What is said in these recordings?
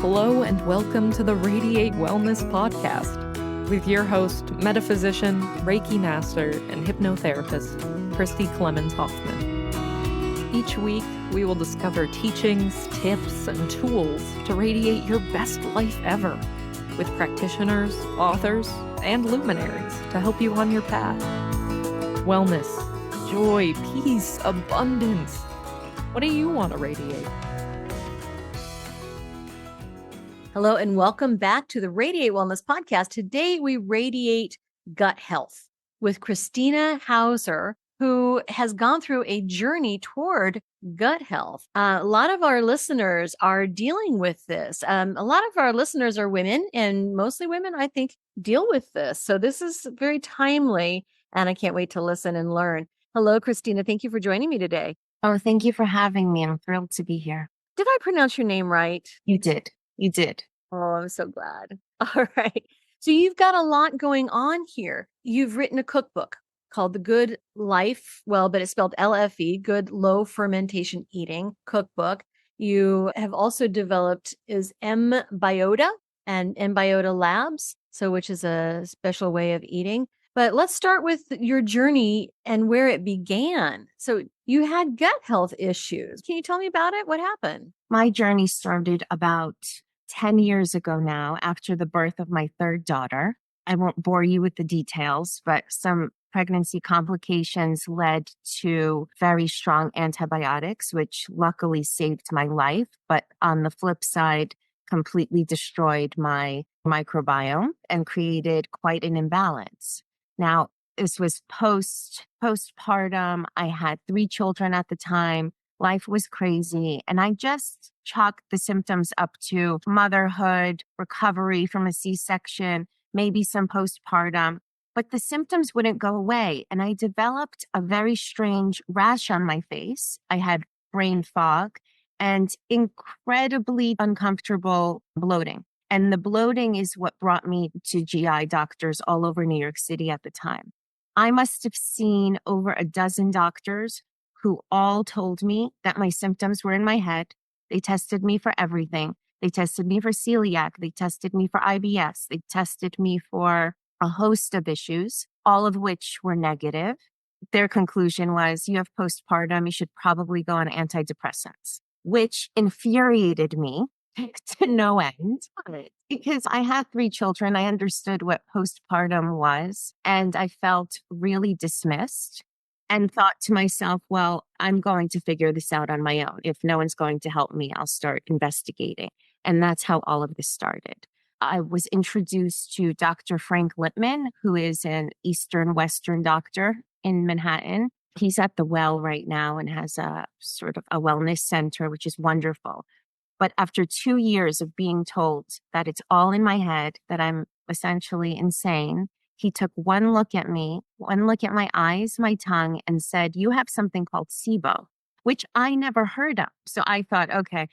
Hello and welcome to the Radiate Wellness Podcast with your host, metaphysician, Reiki master, and hypnotherapist, Christy Clemens Hoffman. Each week, we will discover teachings, tips, and tools to radiate your best life ever with practitioners, authors, and luminaries to help you on your path. Wellness, joy, peace, abundance. What do you want to radiate? Hello and welcome back to the Radiate Wellness Podcast. Today we radiate gut health with Krystyna Houser, who has gone through a journey toward gut health. A lot of our listeners are dealing with this. A lot of our listeners are women, and mostly women, I think, deal with this. So this is very timely, and I can't wait to listen and learn. Hello, Krystyna. Thank you for joining me today. Oh, thank you for having me. I'm thrilled to be here. Did I pronounce your name right? You did. You did. Oh, I'm so glad. All right. So you've got a lot going on here. You've written a cookbook called The Good Life, but it's spelled LFE, Good Low Fermentation Eating Cookbook. You have also developed M-Biota and M-Biota Labs, which is a special way of eating. But let's start with your journey and where it began. So you had gut health issues. Can you tell me about it? What happened? My journey started about 10 years ago now, after the birth of my third daughter. I won't bore you with the details, but some pregnancy complications led to very strong antibiotics, which luckily saved my life. But on the flip side, completely destroyed my microbiome and created quite an imbalance. Now, this was postpartum. I had 3 children at the time. Life was crazy. And I just chalked the symptoms up to motherhood, recovery from a C-section, maybe some postpartum. But the symptoms wouldn't go away. And I developed a very strange rash on my face. I had brain fog and incredibly uncomfortable bloating. And the bloating is what brought me to GI doctors all over New York City at the time. I must have seen over a dozen doctors who all told me that my symptoms were in my head. They tested me for everything. They tested me for celiac. They tested me for IBS. They tested me for a host of issues, all of which were negative. Their conclusion was, you have postpartum, you should probably go on antidepressants, which infuriated me to no end, because I had 3 children. I understood what postpartum was, and I felt really dismissed and thought to myself, well, I'm going to figure this out on my own. If no one's going to help me, I'll start investigating. And that's how all of this started. I was introduced to Dr. Frank Lipman, who is an Eastern Western doctor in Manhattan. He's at the Well right now and has a sort of a wellness center, which is wonderful. But after 2 years of being told that it's all in my head, that I'm essentially insane, he took one look at me, one look at my eyes, my tongue, and said, you have something called SIBO, which I never heard of. So I thought, okay,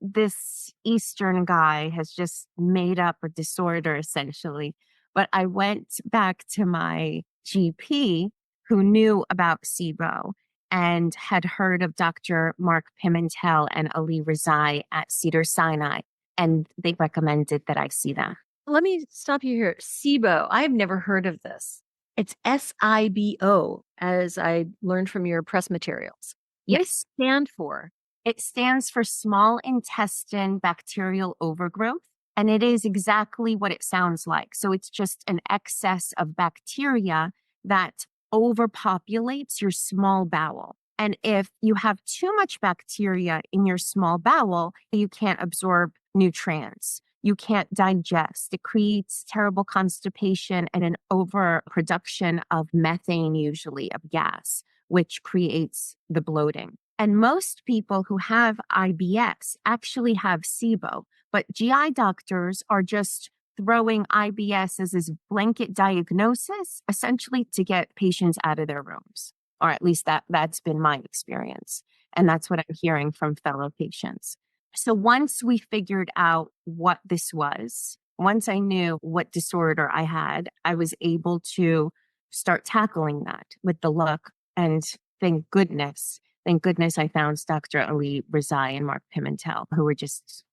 this Eastern guy has just made up a disorder essentially. But I went back to my GP who knew about SIBO and had heard of Dr. Mark Pimentel and Ali Rezai at Cedars-Sinai, and they recommended that I see them. Let me stop you here. SIBO. I've never heard of this. It's SIBO, as I learned from your press materials. Yes. What does it stand for? It stands for Small Intestinal Bacterial Overgrowth, and it is exactly what it sounds like. So it's just an excess of bacteria that overpopulates your small bowel. And if you have too much bacteria in your small bowel, you can't absorb nutrients. You can't digest. It creates terrible constipation and an overproduction of methane, usually of gas, which creates the bloating. And most people who have IBS actually have SIBO, but GI doctors are just throwing IBS as this blanket diagnosis, essentially to get patients out of their rooms. Or at least that's been my experience. And that's what I'm hearing from fellow patients. So once we figured out what this was, once I knew what disorder I had, I was able to start tackling that with the look. And thank goodness thank goodness I found Dr. Ali Rezai and Mark Pimentel, who were just,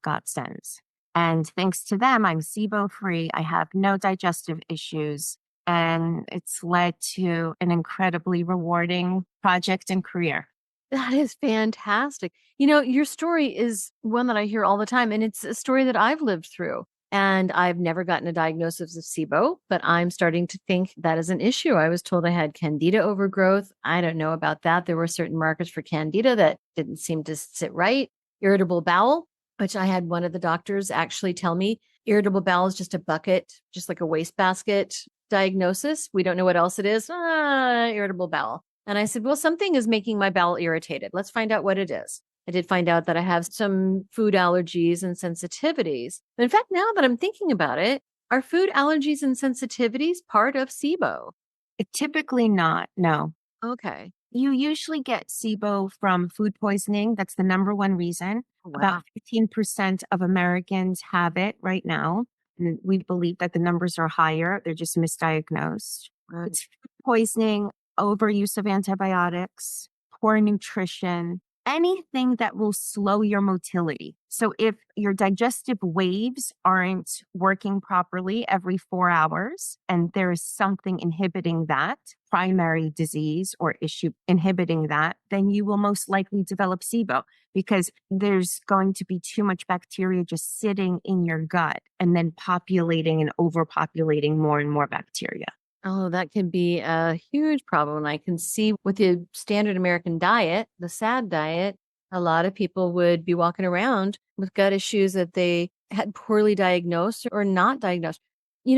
godsends. And thanks to them, I'm SIBO-free. I have no digestive issues. And it's led to an incredibly rewarding project and career. That is fantastic. Your story is one that I hear all the time, and it's a story that I've lived through. And I've never gotten a diagnosis of SIBO, but I'm starting to think that is an issue. I was told I had candida overgrowth. I don't know about that. There were certain markers for candida that didn't seem to sit right. Irritable bowel, which I had one of the doctors actually tell me irritable bowel is just a bucket, just like a wastebasket diagnosis. We don't know what else it is. Irritable bowel. And I said, well, something is making my bowel irritated. Let's find out what it is. I did find out that I have some food allergies and sensitivities. But in fact, now that I'm thinking about it, are food allergies and sensitivities part of SIBO? Typically not, no. Okay. You usually get SIBO from food poisoning. That's the number one reason. Wow. About 15% of Americans have it right now. And we believe that the numbers are higher. They're just misdiagnosed. Right. It's food poisoning, overuse of antibiotics, poor nutrition, anything that will slow your motility. So if your digestive waves aren't working properly every 4 hours, and there is something inhibiting that, primary disease or issue inhibiting that, then you will most likely develop SIBO because there's going to be too much bacteria just sitting in your gut and then populating and overpopulating more and more bacteria. Oh, that can be a huge problem. I can see with the standard American diet, the SAD diet, a lot of people would be walking around with gut issues that they had poorly diagnosed or not diagnosed.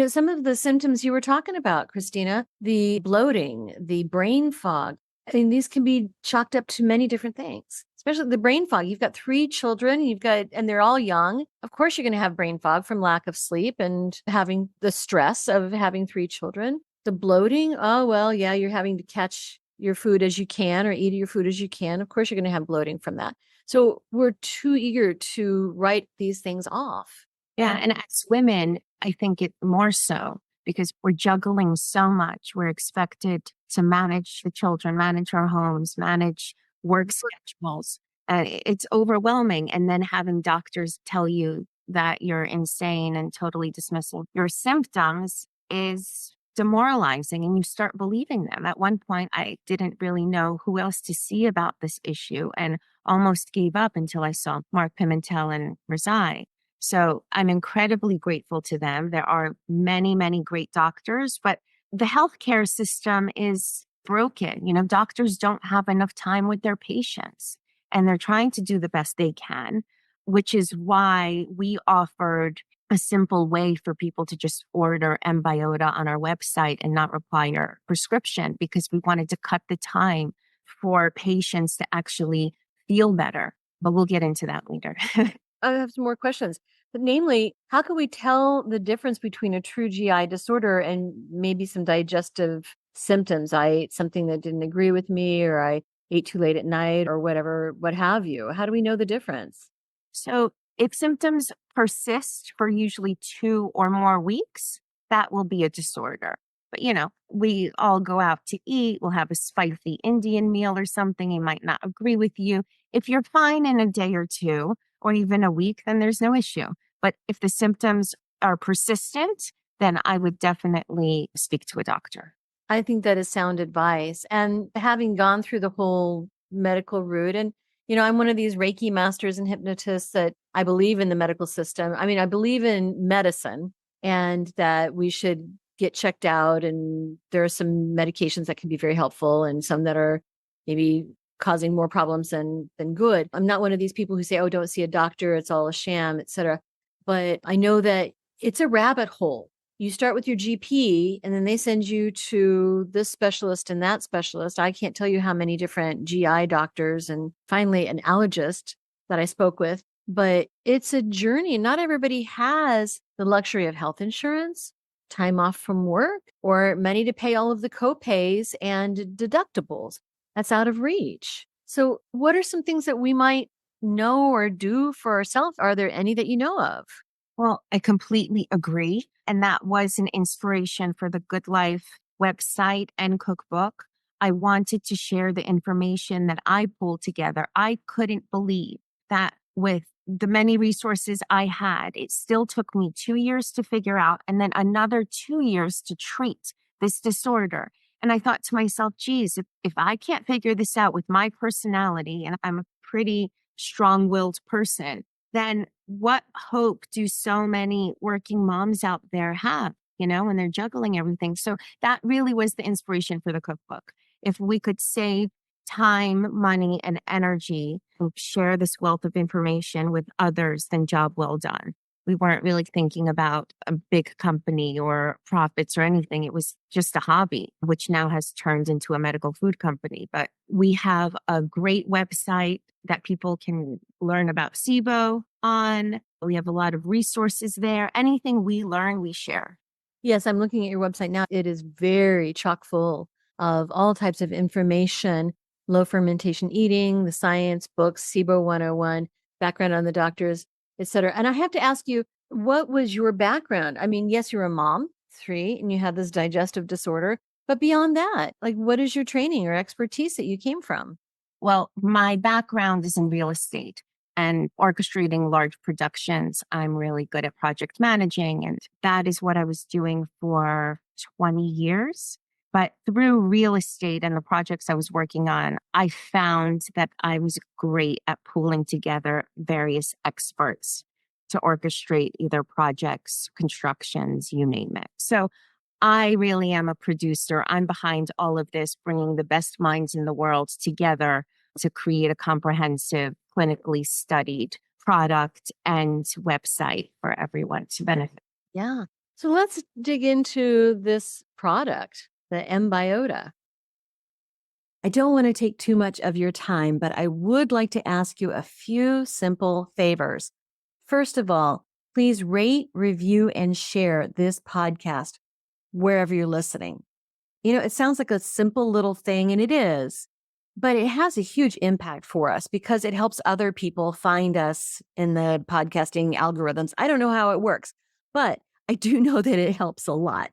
Some of the symptoms you were talking about, Krystyna, the bloating, the brain fog, I mean, these can be chalked up to many different things, especially the brain fog. You've got 3 children, and they're all young. Of course, you're going to have brain fog from lack of sleep and having the stress of having 3 children. The bloating, oh, well, yeah, you're having to catch your food as you can or eat your food as you can. Of course, you're going to have bloating from that. So we're too eager to write these things off. Yeah. And as women, I think it more so because we're juggling so much. We're expected to manage the children, manage our homes, manage work schedules. It's overwhelming. And then having doctors tell you that you're insane and totally dismissing your symptoms is demoralizing, and you start believing them. At one point, I didn't really know who else to see about this issue and almost gave up until I saw Mark Pimentel and Rezai. So I'm incredibly grateful to them. There are many, many great doctors, but the healthcare system is broken. Doctors don't have enough time with their patients, and they're trying to do the best they can, which is why we offered a simple way for people to just order M-Biota on our website and not require prescription, because we wanted to cut the time for patients to actually feel better. But we'll get into that later. I have some more questions. But namely, how can we tell the difference between a true GI disorder and maybe some digestive symptoms? I ate something that didn't agree with me, or I ate too late at night, or whatever, what have you. How do we know the difference? So if symptoms persist for usually 2 or more weeks, that will be a disorder. But, we all go out to eat. We'll have a spicy Indian meal or something. He might not agree with you. If you're fine in a day or 2 or even a week, then there's no issue. But if the symptoms are persistent, then I would definitely speak to a doctor. I think that is sound advice. And having gone through the whole medical route, and I'm one of these Reiki masters and hypnotists that I believe in the medical system. I mean, I believe in medicine and that we should get checked out. And there are some medications that can be very helpful and some that are maybe causing more problems than good. I'm not one of these people who say, oh, don't see a doctor, it's all a sham, et cetera. But I know that it's a rabbit hole. You start with your GP and then they send you to this specialist and that specialist. I can't tell you how many different GI doctors and finally an allergist that I spoke with, but it's a journey. Not everybody has the luxury of health insurance, time off from work, or money to pay all of the copays and deductibles. That's out of reach. So what are some things that we might know or do for ourselves? Are there any that you know of? Well, I completely agree. And that was an inspiration for the Good Life website and cookbook. I wanted to share the information that I pulled together. I couldn't believe that with the many resources I had, it still took me 2 years to figure out and then another 2 years to treat this disorder. And I thought to myself, geez, if I can't figure this out with my personality, and I'm a pretty strong-willed person, then what hope do so many working moms out there have, when they're juggling everything? So that really was the inspiration for the cookbook. If we could save time, money, and energy and share this wealth of information with others, then job well done. We weren't really thinking about a big company or profits or anything. It was just a hobby, which now has turned into a medical food company. But we have a great website that people can learn about SIBO on. We have a lot of resources there. Anything we learn, we share. Yes, I'm looking at your website now. It is very chock full of all types of information, low fermentation eating, the science books, SIBO 101, background on the doctors, etc. And I have to ask you, what was your background? I mean, yes, you're a mom, 3, and you have this digestive disorder. But beyond that, like, what is your training or expertise that you came from? Well, my background is in real estate and orchestrating large productions. I'm really good at project managing, and that is what I was doing for 20 years. But through real estate and the projects I was working on, I found that I was great at pooling together various experts to orchestrate either projects, constructions, you name it. So I really am a producer. I'm behind all of this, bringing the best minds in the world together to create a comprehensive, clinically studied product and website for everyone to benefit. Yeah. So let's dig into this product, the M-Biota. I don't want to take too much of your time, but I would like to ask you a few simple favors. First of all, please rate, review, and share this podcast wherever you're listening. It sounds like a simple little thing, and it is, but it has a huge impact for us because it helps other people find us in the podcasting algorithms. I don't know how it works, but I do know that it helps a lot.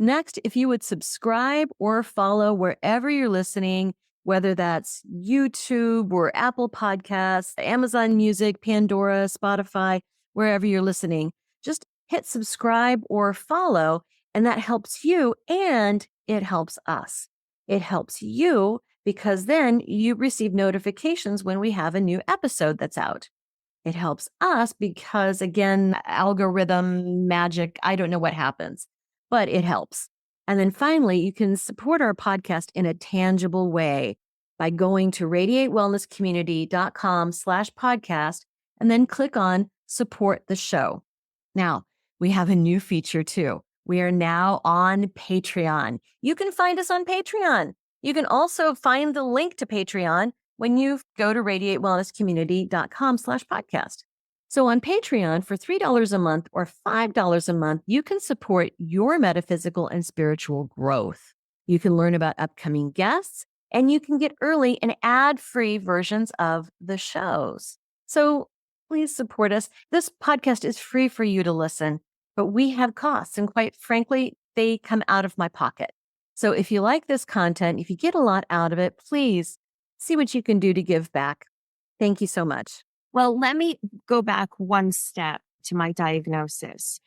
Next, if you would subscribe or follow wherever you're listening, whether that's YouTube or Apple Podcasts, Amazon Music, Pandora, Spotify, wherever you're listening, just hit subscribe or follow, and that helps you and it helps us. It helps you because then you receive notifications when we have a new episode that's out. It helps us because, again, algorithm magic, I don't know what happens, but it helps. And then finally, you can support our podcast in a tangible way by going to radiatewellnesscommunity.com/podcast and then click on support the show. Now, we have a new feature too. We are now on Patreon. You can find us on Patreon. You can also find the link to Patreon when you go to radiatewellnesscommunity.com/podcast. So on Patreon, for $3 a month or $5 a month, you can support your metaphysical and spiritual growth. You can learn about upcoming guests, and you can get early and ad-free versions of the shows. So please support us. This podcast is free for you to listen, but we have costs, and quite frankly, they come out of my pocket. So if you like this content, if you get a lot out of it, please see what you can do to give back. Thank you so much. Well, let me go back one step to my diagnosis.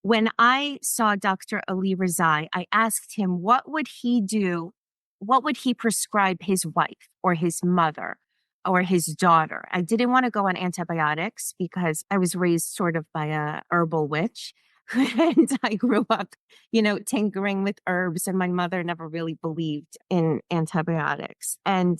When I saw Dr. Ali Rezai, I asked him, what would he do? What would he prescribe his wife or his mother or his daughter? I didn't want to go on antibiotics because I was raised sort of by a herbal witch. And I grew up, tinkering with herbs, and my mother never really believed in antibiotics. And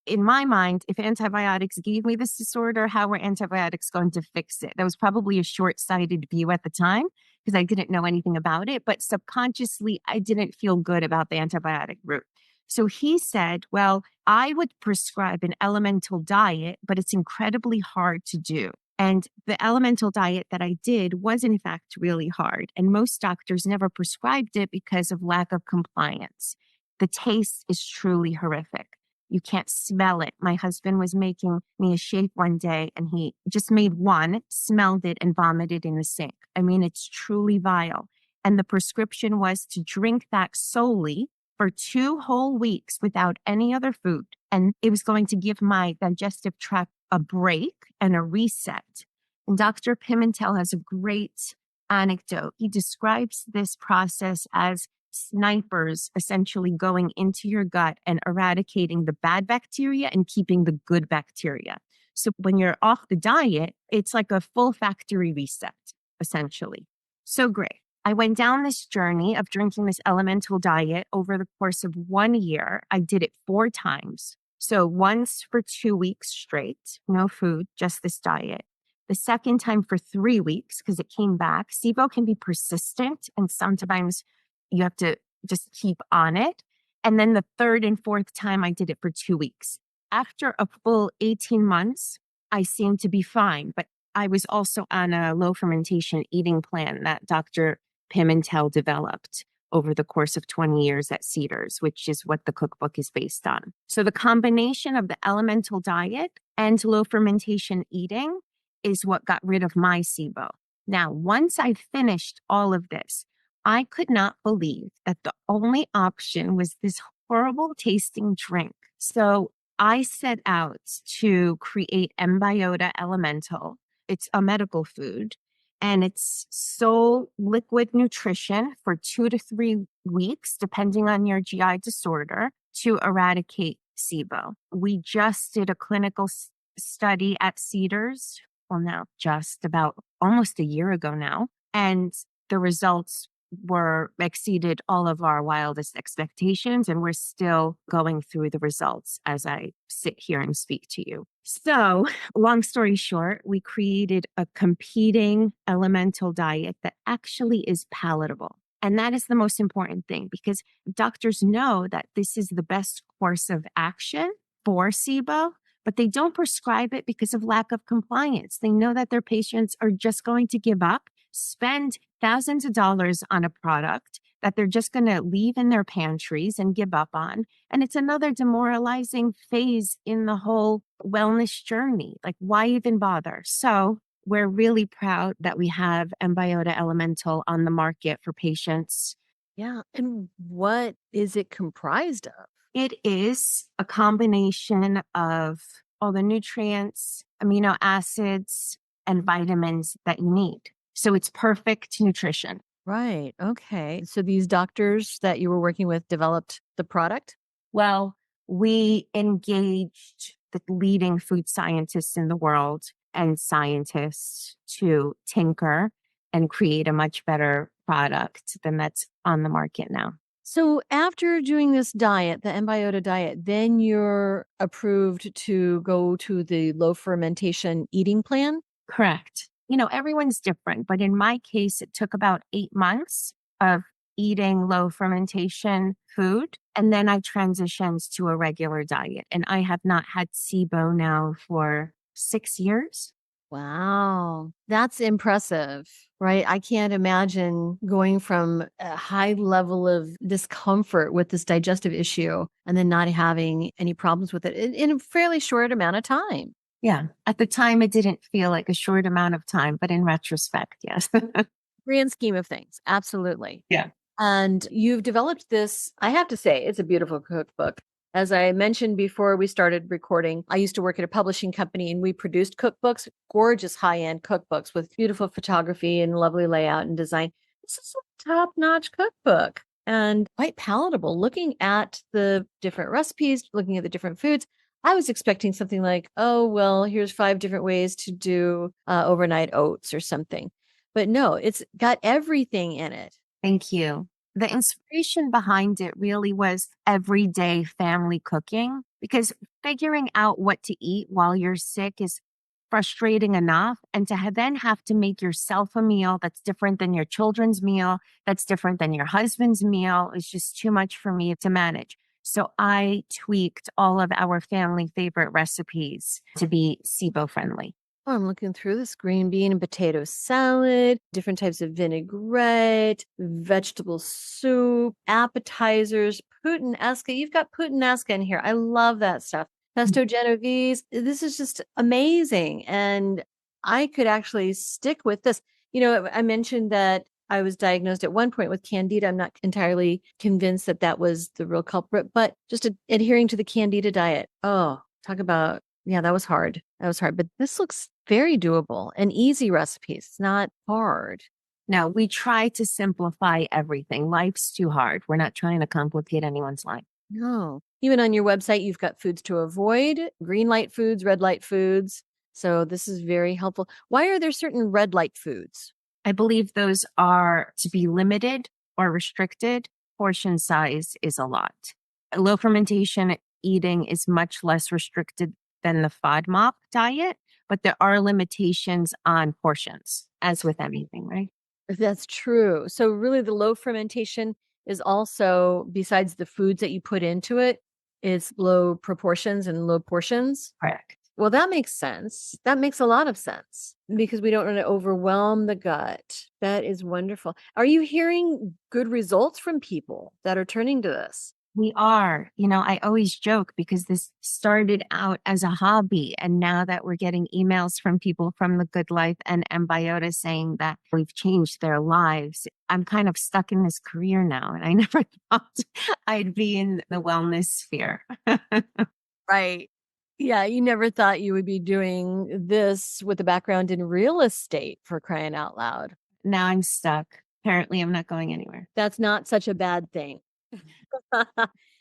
in my mind, if antibiotics gave me this disorder, how were antibiotics going to fix it? That was probably a short-sighted view at the time because I didn't know anything about it. But subconsciously, I didn't feel good about the antibiotic route. So he said, well, I would prescribe an elemental diet, but it's incredibly hard to do. And the elemental diet that I did was, in fact, really hard. And most doctors never prescribed it because of lack of compliance. The taste is truly horrific. You can't smell it. My husband was making me a shake one day, and he just made one, smelled it, and vomited in the sink. I mean, it's truly vile. And the prescription was to drink that solely for 2 whole weeks without any other food. And it was going to give my digestive tract a break and a reset. And Dr. Pimentel has a great anecdote. He describes this process as snipers essentially going into your gut and eradicating the bad bacteria and keeping the good bacteria. So when you're off the diet, it's like a full factory reset, essentially. So great. I went down this journey of drinking this elemental diet over the course of 1 year. I did it 4 times. So once for 2 weeks straight, no food, just this diet. The second time for 3 weeks because it came back. SIBO can be persistent and sometimes you have to just keep on it. And then the third and fourth time I did it for 2 weeks. After a full 18 months, I seemed to be fine, but I was also on a low fermentation eating plan that Dr. Pimentel developed over the course of 20 years at Cedars, which is what the cookbook is based on. So the combination of the elemental diet and low fermentation eating is what got rid of my SIBO. Now, once I finished all of this, I could not believe that the only option was this horrible tasting drink. So I set out to create Embiota Elemental. It's a medical food and it's sole liquid nutrition for 2 to 3 weeks, depending on your GI disorder, to eradicate SIBO. We just did a clinical study at Cedars, well, now just about almost a year ago now, and the results were exceeded all of our wildest expectations, and we're still going through the results as I sit here and speak to you. So, long story short, we created a competing elemental diet that actually is palatable. And that is the most important thing because doctors know that this is the best course of action for SIBO, but they don't prescribe it because of lack of compliance. They know that their patients are just going to give up, spend thousands of dollars on a product that they're just going to leave in their pantries and give up on. And it's another demoralizing phase in the whole wellness journey. Like, why even bother? So we're really proud that we have Embiota Elemental on the market for patients. Yeah. And what is it comprised of? It is a combination of all the nutrients, amino acids, and vitamins that you need. So it's perfect nutrition. Right. Okay. So these doctors that you were working with developed the product? Well, we engaged the leading food scientists in the world and scientists to tinker and create a much better product than that's on the market now. So after doing this diet, the Embiota diet, then you're approved to go to the low fermentation eating plan? Correct. You know, everyone's different, but in my case, it took about 8 months of eating low fermentation food. And then I transitioned to a regular diet. And I have not had SIBO now for 6 years. Wow. That's impressive, right? I can't imagine going from a high level of discomfort with this digestive issue and then not having any problems with it in a fairly short amount of time. Yeah. At the time, it didn't feel like a short amount of time, but in retrospect, yes. Grand scheme of things. Absolutely. Yeah. And you've developed this, I have to say, it's a beautiful cookbook. As I mentioned before we started recording, I used to work at a publishing company and we produced cookbooks, gorgeous high-end cookbooks with beautiful photography and lovely layout and design. This is a top-notch cookbook and quite palatable. Looking at the different recipes, looking at the different foods, I was expecting something like, oh, well, here's 5 different ways to do overnight oats or something. But no, it's got everything in it. Thank you. The inspiration behind it really was everyday family cooking because figuring out what to eat while you're sick is frustrating enough. And to then have to make yourself a meal that's different than your children's meal, that's different than your husband's meal is just too much for me to manage. So I tweaked all of our family favorite recipes to be SIBO friendly. Oh, I'm looking through this green bean and potato salad, different types of vinaigrette, vegetable soup, appetizers, puttanesca. You've got puttanesca in here. I love that stuff. Pesto Genovese. This is just amazing. And I could actually stick with this. You know, I mentioned that I was diagnosed at one point with candida. I'm not entirely convinced that that was the real culprit, but just adhering to the candida diet. Oh, talk about, yeah, that was hard. That was hard. But this looks very doable and easy recipes. It's not hard. No, we try to simplify everything. Life's too hard. We're not trying to complicate anyone's life. No. Even on your website, you've got foods to avoid, green light foods, red light foods. So this is very helpful. Why are there certain red light foods? I believe those are to be limited or restricted. Portion size is a lot. Low fermentation eating is much less restricted than the FODMAP diet, but there are limitations on portions, as with anything, right? That's true. So really the low fermentation is also, besides the foods that you put into it, it's low proportions and low portions. Correct. Well, that makes sense. That makes a lot of sense because we don't want to overwhelm the gut. That is wonderful. Are you hearing good results from people that are turning to this? We are. I always joke because this started out as a hobby. And now that we're getting emails from people from the Good Life and Embioda saying that we've changed their lives, I'm kind of stuck in this career now. And I never thought I'd be in the wellness sphere. Right. Yeah, you never thought you would be doing this with a background in real estate, for crying out loud. Now I'm stuck. Apparently, I'm not going anywhere. That's not such a bad thing.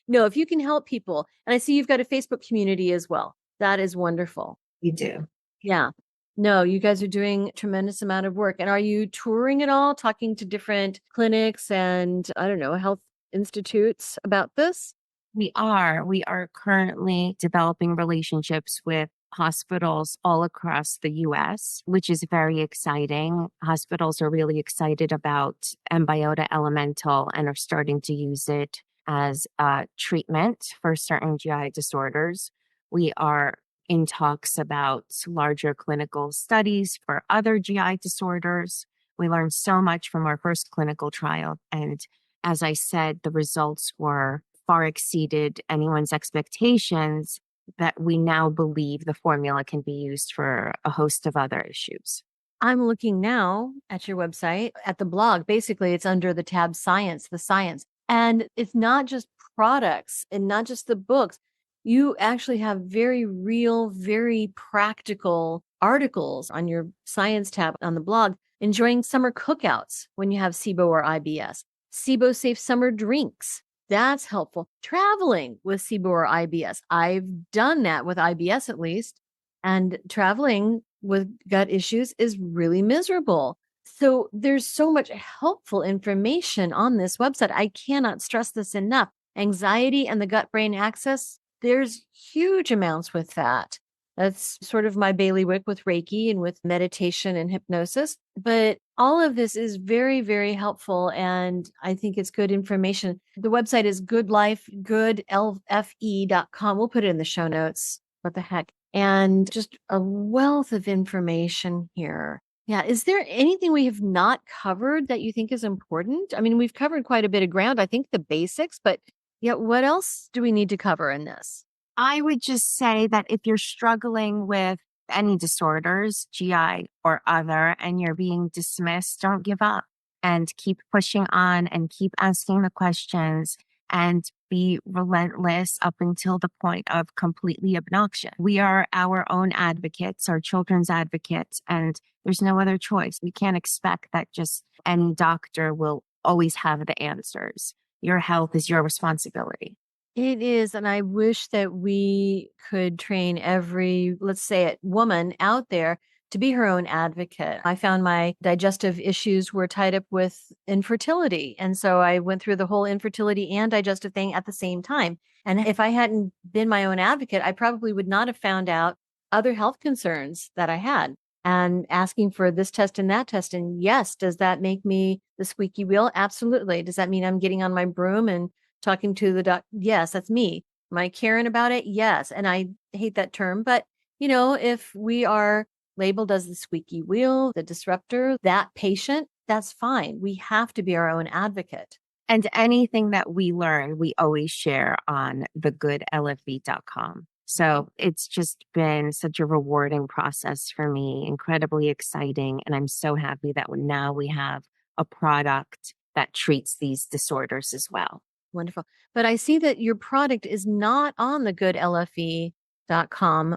No, if you can help people, and I see you've got a Facebook community as well. That is wonderful. You do. Yeah. No, you guys are doing a tremendous amount of work. And are you touring at all, talking to different clinics and, I don't know, health institutes about this? We are. We are currently developing relationships with hospitals all across the US, which is very exciting. Hospitals are really excited about Embioda Elemental and are starting to use it as a treatment for certain GI disorders. We are in talks about larger clinical studies for other GI disorders. We learned so much from our first clinical trial. And as I said, the results were far exceeded anyone's expectations that we now believe the formula can be used for a host of other issues. I'm looking now at your website, at the blog. Basically, it's under the tab Science, the science. And it's not just products and not just the books. You actually have very real, very practical articles on your science tab on the blog, enjoying summer cookouts when you have SIBO or IBS, SIBO safe summer drinks. That's helpful. Traveling with SIBO or IBS. I've done that with IBS at least. And traveling with gut issues is really miserable. So there's so much helpful information on this website. I cannot stress this enough. Anxiety and the gut-brain axis, there's huge amounts with that. That's sort of my bailiwick with Reiki and with meditation and hypnosis. But all of this is very, very helpful. And I think it's good information. The website is goodlifegoodlfe.com. We'll put it in the show notes. What the heck? And just a wealth of information here. Yeah. Is there anything we have not covered that you think is important? I mean, we've covered quite a bit of ground. I think the basics, but yeah, what else do we need to cover in this? I would just say that if you're struggling with any disorders, GI or other, and you're being dismissed, don't give up and keep pushing on and keep asking the questions and be relentless up until the point of completely obnoxious. We are our own advocates, our children's advocates, and there's no other choice. We can't expect that just any doctor will always have the answers. Your health is your responsibility. It is. And I wish that we could train every, let's say it, woman out there to be her own advocate. I found my digestive issues were tied up with infertility. And so I went through the whole infertility and digestive thing at the same time. And if I hadn't been my own advocate, I probably would not have found out other health concerns that I had and asking for this test and that test. And yes, does that make me the squeaky wheel? Absolutely. Does that mean I'm getting on my broom and talking to the doc? Yes, that's me. Am I caring about it? Yes. And I hate that term, but if we are labeled as the squeaky wheel, the disruptor, that patient, that's fine. We have to be our own advocate. And anything that we learn, we always share on thegoodlfe.com. So it's just been such a rewarding process for me, incredibly exciting. And I'm so happy that now we have a product that treats these disorders as well. Wonderful. But I see that your product is not on the goodlfe.com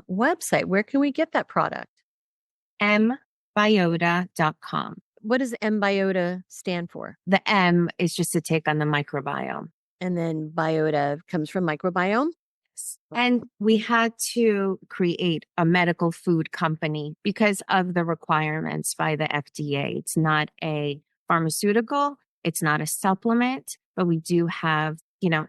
website. Where can we get that product? mbiota.com. What does mBiota stand for? The M is just a take on the microbiome. And then biota comes from microbiome? And we had to create a medical food company because of the requirements by the FDA. It's not a pharmaceutical, it's not a supplement, but we do have,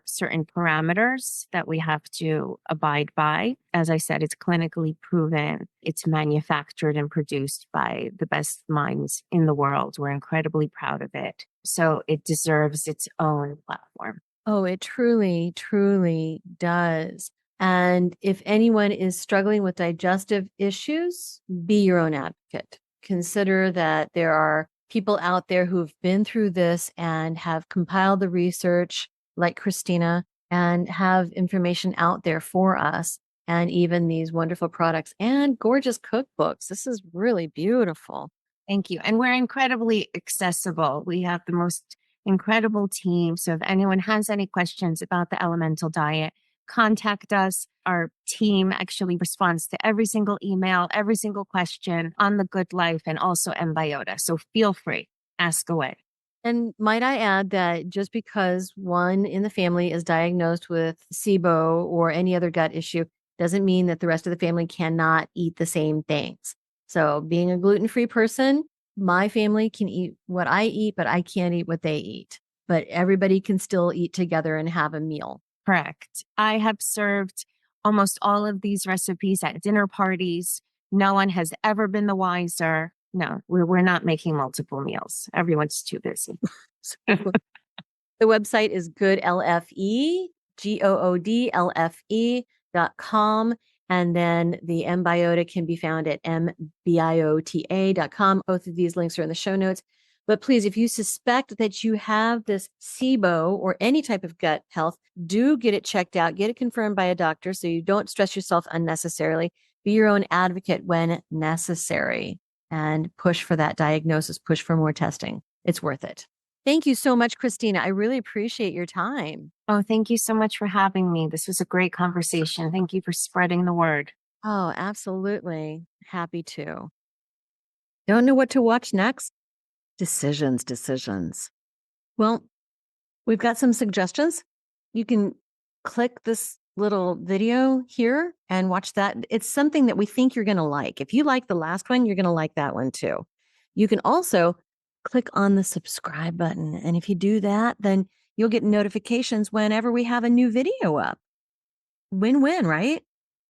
certain parameters that we have to abide by. As I said, it's clinically proven. It's manufactured and produced by the best minds in the world. We're incredibly proud of it. So it deserves its own platform. Oh, it truly, truly does. And if anyone is struggling with digestive issues, be your own advocate. Consider that there are people out there who've been through this and have compiled the research, like Krystyna, and have information out there for us, and even these wonderful products and gorgeous cookbooks. This is really beautiful. Thank you. And we're incredibly accessible. We have the most incredible team. So if anyone has any questions about the elemental diet, contact us. Our team actually responds to every single email, every single question on the Good Life and also mBiota. So feel free, ask away. And might I add that just because one in the family is diagnosed with SIBO or any other gut issue doesn't mean that the rest of the family cannot eat the same things. So being a gluten-free person, my family can eat what I eat, but I can't eat what they eat. But everybody can still eat together and have a meal. Correct. I have served almost all of these recipes at dinner parties. No one has ever been the wiser. No, we're not making multiple meals. Everyone's too busy. The website is goodlfe, goodlfe.com. And then the mBiota can be found at mbiota.com. Both of these links are in the show notes. But please, if you suspect that you have this SIBO or any type of gut health, do get it checked out, get it confirmed by a doctor so you don't stress yourself unnecessarily. Be your own advocate when necessary and push for that diagnosis, push for more testing. It's worth it. Thank you so much, Krystyna. I really appreciate your time. Oh, thank you so much for having me. This was a great conversation. Thank you for spreading the word. Oh, absolutely. Happy to. Don't know what to watch next? Decisions. Well, we've got some suggestions. You can click this little video here and watch that. It's something that we think you're going to like. If you like the last one, you're going to like that one too. You can also click on the subscribe button. And if you do that, then you'll get notifications whenever we have a new video up. Win-win, right?